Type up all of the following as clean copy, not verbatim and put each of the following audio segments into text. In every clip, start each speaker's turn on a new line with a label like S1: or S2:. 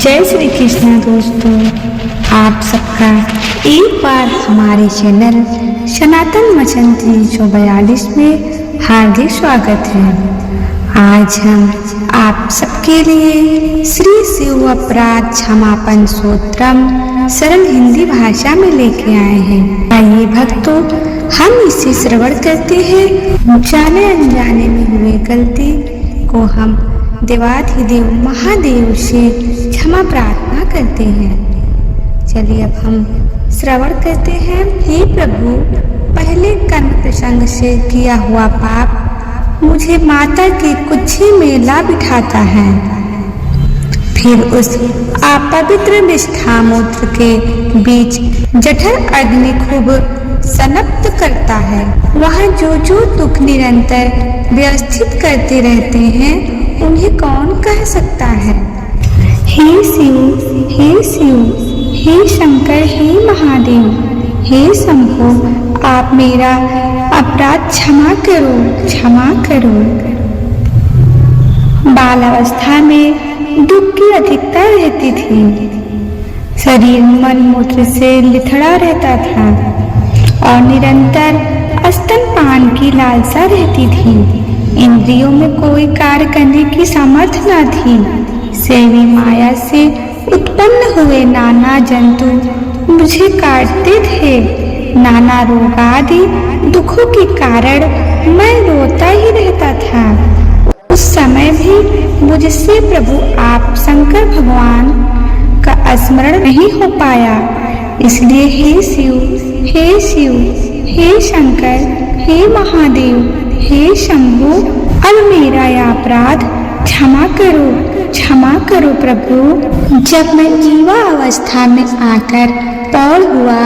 S1: जय श्री कृष्ण दोस्तों, आप सबका एक बार हमारे चैनल सनातन वचन 342 में हार्दिक स्वागत है। आज हम आप सबके लिए श्री शिव अपराध क्षमापण स्तोत्रम सरल हिंदी भाषा में लेके आए हैं। आइए भक्तों, हम इसे श्रवण करते हैं। जाने अनजाने में हुए गलती को हम देवाधिदेव महादेव से क्षमा प्रार्थना करते हैं। चलिए अब हम श्रवण करते हैं। हे प्रभु, पहले कर्म प्रसंग से किया हुआ पाप मुझे माता के कुक्षी में ला बिठाता है, फिर उस अपवित्र विष्ठा मूत्र के बीच जठर अग्नि खूब सनप्त करता है। वहाँ जो दुख निरंतर व्यवस्थित करते रहते हैं, उन्हें कौन कह सकता है। हे शिव, हे शिव, हे शंकर, हे महादेव, हे शंभो, आप मेरा अपराध क्षमा करो, क्षमा करो। बाल अवस्था में दुख की अधिकता रहती थी। शरीर मन मूत्र से लिथड़ा रहता था और निरंतर स्तनपान की लालसा रहती थी। इंद्रियों में कोई कार्य करने की सामर्थ्य न थी। सेवी माया से उत्पन्न हुए नाना जंतु मुझे काटते थे। नाना रोग आदि दुखों के कारण मैं रोता ही रहता था। उस समय भी मुझसे प्रभु आप शंकर भगवान का स्मरण नहीं हो पाया। इसलिए हे शिव, हे शिव, हे शंकर, हे महादेव, हे शंभु, अब मेरा यह अपराध क्षमा करो, क्षमा करो प्रभु। जब मैं युवा अवस्था में आकर प्रौढ़ हुआ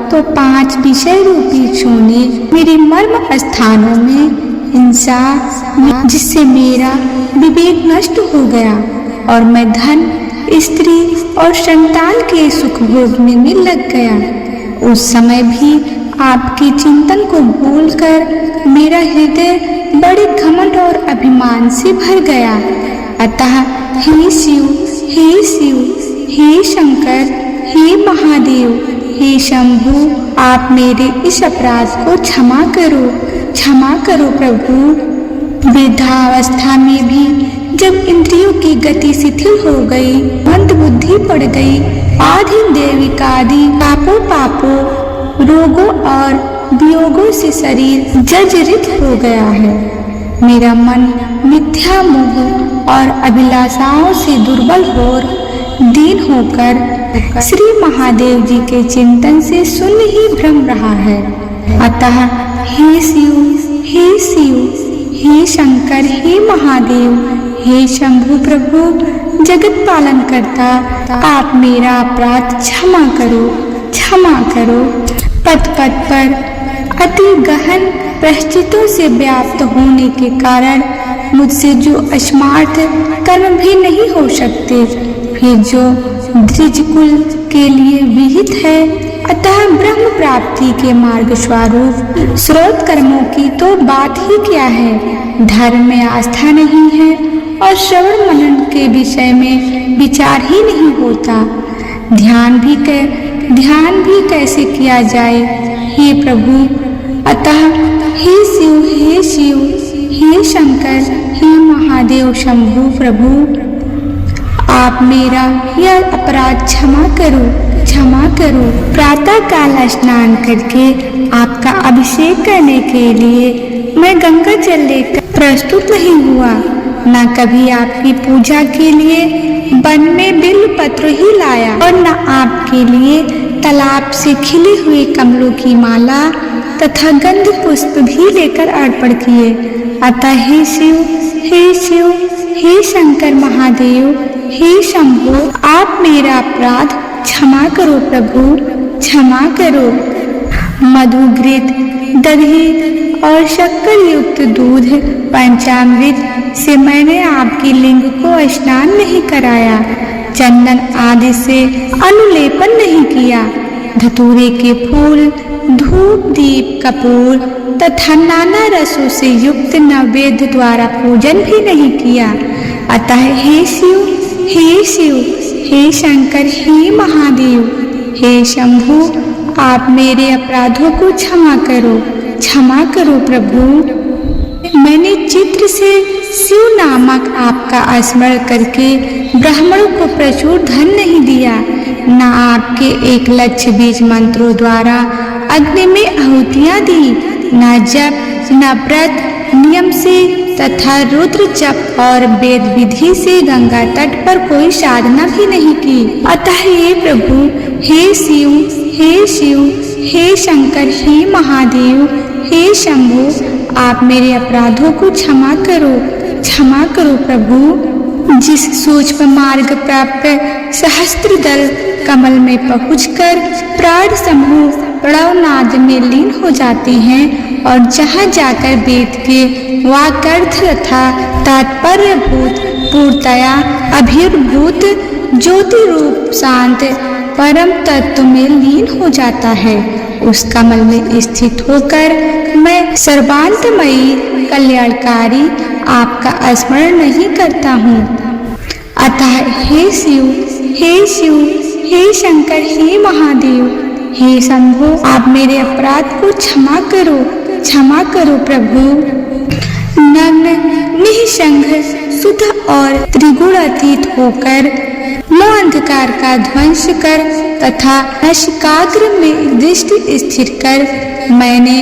S1: तो 5 विषय रूपी चूने मेरे मर्म स्थानों में हिंसा, जिससे मेरा विवेक नष्ट हो गया और मैं धन, स्त्री और संतान के सुख भोगने में लग गया। उस समय भी आपके चिंतन को भूलकर मेरा हृदय बड़े घमंड और अभिमान से भर गया। अतः हे शिव, हे शिव, हे शंकर, हे महादेव, हे शंभु, आप मेरे इस अपराध को क्षमा करो, क्षमा करो प्रभु। वृद्धावस्था में भी जब इंद्रियों की गति शिथिल हो गई, मंद बुद्धि पड़ गई, आदि दैविकादि पापों रोगों और वियोगों से शरीर जर्जरित हो गया है। मेरा मन मिथ्या मोह और अभिलाषाओं से दुर्बल और दीन होकर श्री महादेव जी के चिंतन से शून्य ही भ्रम रहा है। अतः हे शिव, हे शिव, हे शंकर, हे महादेव, हे शंभु प्रभु, जगत पालन करता, आप मेरा अपराध क्षमा करो, क्षमा करो। पद पद पर अति गहन प्रायश्चितों से व्याप्त होने के कारण मुझसे जो अस्मार्थ कर्म भी नहीं हो सकते, फिर जो द्विजकुल के लिए विहित है, अतः ब्रह्म प्राप्ति के मार्ग स्वरूप स्रोत कर्मों की तो बात ही क्या है। धर्म में आस्था नहीं है और श्रवण मनन के विषय में विचार ही नहीं होता। ध्यान भी कैसे किया जाए हे प्रभु। अतः हे शिव, हे शिव, हे शंकर, हे महादेव शंभु प्रभु, आप मेरा यह अपराध क्षमा करो, क्षमा करो। प्रातः काल स्नान करके आपका अभिषेक करने के लिए मैं गंगा जल लेकर प्रस्तुत नहीं हुआ, न कभी आपकी पूजा के लिए वन में बिल्व पत्र ही लाया और न आपके लिए तालाब से खिले हुए कमलों की माला तथा गंध पुष्प भी लेकर अर्पण किए। अतः हे शिव, हे शिव, हे शंकर महादेव, हे शंभु, आप मेरा अपराध क्षमा करो प्रभु, क्षमा करो। मधु, घृत, दही और शक्कर युक्त दूध पंचामृत से मैंने आपकी लिंग को स्नान नहीं कराया। चंदन आदि से अनुलेपन नहीं किया। धतूरे के फूल, धूप, दीप, कपूर तथा नाना रसों से युक्त नैवेद्य द्वारा पूजन भी नहीं किया। अतः हे शिव, हे शिव, हे शंकर, हे महादेव, हे शंभु, आप मेरे अपराधों को क्षमा करो प्रभु। मैंने चित्र से शिव नामक आपका स्मरण करके ब्राह्मणों को प्रचुर धन नहीं दिया, न आपके 1 लक्ष बीज मंत्रों द्वारा अग्नि में आहुतियां दी, न जप, न व्रत नियम से तथा रुद्र जप और वेद विधि से गंगा तट पर कोई साधना भी नहीं की। अतः हे प्रभु, हे शिव, हे शंकर, हे महादेव, हे शंभु, आप मेरे अपराधों को क्षमा करो प्रभु। जिस सूक्ष्म मार्ग प्राप्त सहस्त्र दल कमल में पहुंचकर प्राण समूह प्रणवनाद में लीन हो जाते हैं और जहां जाकर वेद के वाक्यार्थ तथा तात्पर्यभूत पूर्णतया अभिर्भूत ज्योति रूप शांत परम तत्व में लीन हो जाता है, उस कमल में स्थित होकर मैं सर्वांतमयी कल्याणकारी आपका स्मरण नहीं करता हूँ। अतः हे शिव, हे शंकर, हे महादेव, हे शंभु, आप मेरे अपराध को क्षमा करो प्रभु। नग्न निःसंग शुद्ध और त्रिगुणातीत होकर अंधकार का ध्वंस कर तथा नासिकाग्र में दृष्टि स्थिर कर मैंने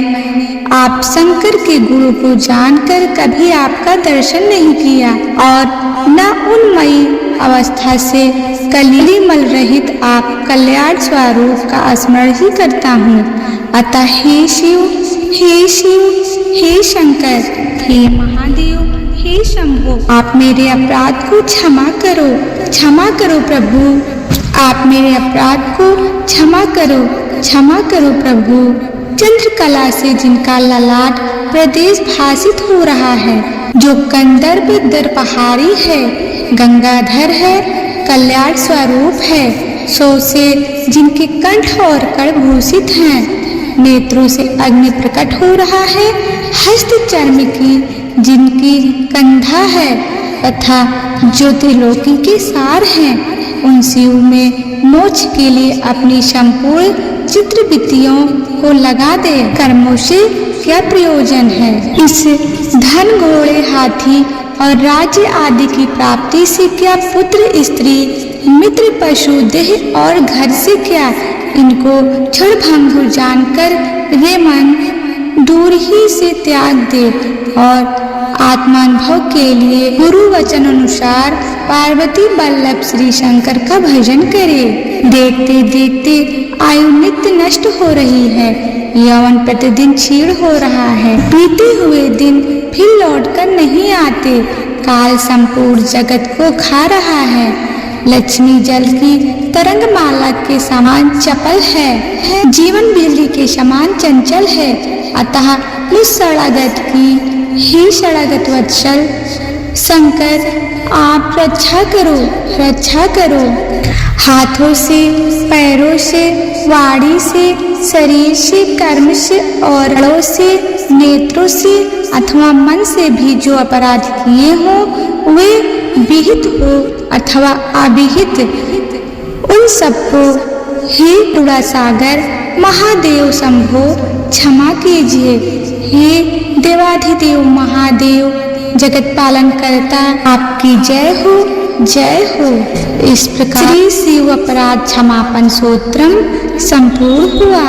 S1: आप शंकर के गुरु को जानकर कभी आपका दर्शन नहीं किया और न उन्मयी अवस्था से कलिमल रहित आप कल्याण स्वरूप का स्मरण ही करता हूँ। अतः हे शिव, हे शंकर, हे महादेव, हे शंभु, आप मेरे अपराध को क्षमा करो प्रभु। आप मेरे अपराध को क्षमा करो प्रभु। चंद्रकला से जिनका ललाट प्रदेश भासित हो रहा है, जो कंदर्प दर्पहारी है, गंगाधर है, कल्याण स्वरूप है, सो से जिनके कंठ और कड़ भूषित हैं, नेत्रों से अग्नि प्रकट हो रहा है, हस्त चर्म की जिनकी कंधा है तथा ज्योतिर्लोकी के सार हैं, उन शिव में मोक्ष के लिए अपनी संपूर्ण चित्रवृत्तियों को लगा दे। कर्मों से क्या प्रयोजन है? इस धन, घोड़े, हाथी और राज्य आदि की प्राप्ति से क्या पुत्र, स्त्री, मित्र, पशु, देह और घर से क्या? इनको क्षण भंगुर जानकर वे मन दूर ही से त्याग दे और आत्मानुभव के लिए गुरु वचन अनुसार पार्वती वल्लभ श्री शंकर का भजन करे। देखते देखते आयु नित्य नष्ट हो रही है, यौवन प्रतिदिन क्षीण हो रहा है, बीते हुए दिन फिर लौटकर नहीं आते, काल संपूर्ण जगत को खा रहा है, लक्ष्मी जल की तरंगमाला के समान चपल है, जीवन बिजली के समान चंचल है। अतः उस शरणागत की, हे शरणागत वत्सल शंकर, आप रक्षा करो। हाथों से, पैरों से, वाणी से, शरीर से, कर्म से और रड़ों से, नेत्रों से अथवा मन से भी जो अपराध किए हो, वे विहित हो अथवा अविहित, उन सबको हे करुणा सागर महादेव शंभो क्षमा कीजिए। हे देवाधिदेव महादेव जगत पालन करता, आपकी जय हो। इस प्रकार श्री शिव अपराध क्षमापन स्तोत्रम संपूर्ण हुआ।